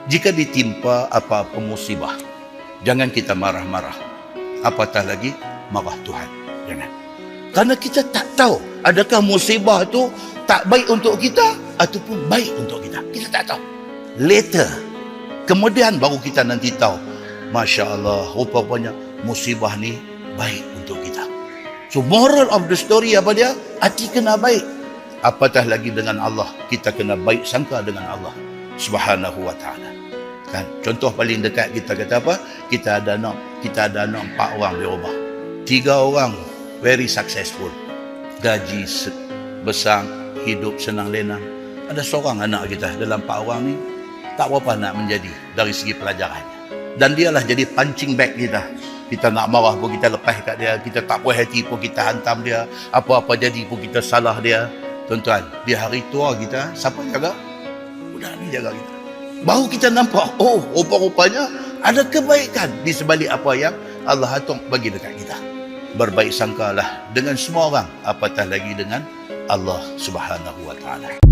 Jika ditimpa apa-apa musibah, jangan kita marah-marah. Apatah lagi marah Tuhan. Jangan. Karena kita tak tahu adakah musibah tu tak baik untuk kita ataupun baik untuk kita. Kita tak tahu. Later, kemudian baru kita nanti tahu. Masya Allah, rupanya musibah ni baik untuk kita. So moral of the story apa dia? Hati kena baik. Apatah lagi dengan Allah, kita kena baik sangka dengan Allah Subhanahu wa ta'ala. Kan? Contoh paling dekat kita kata apa? Kita ada anak 4 orang di rumah. 3 orang very successful. Gaji besar, hidup senang lenang. Ada seorang anak kita dalam 4 orang ni tak berapa nak menjadi dari segi pelajaran. Dan dialah jadi punching bag kita. Kita nak marah pun kita lepas kat dia, kita tak puas hati pun kita hantam dia, apa-apa jadi pun kita salah dia. Tuan-tuan, di hari tua kita, siapa jaga? Budak ni jaga kita. Baru kita nampak, oh, rupa-rupanya ada kebaikan di sebalik apa yang Allah atur bagi dekat kita. Berbaik sangkalah dengan semua orang, apatah lagi dengan Allah Subhanahu wa ta'ala.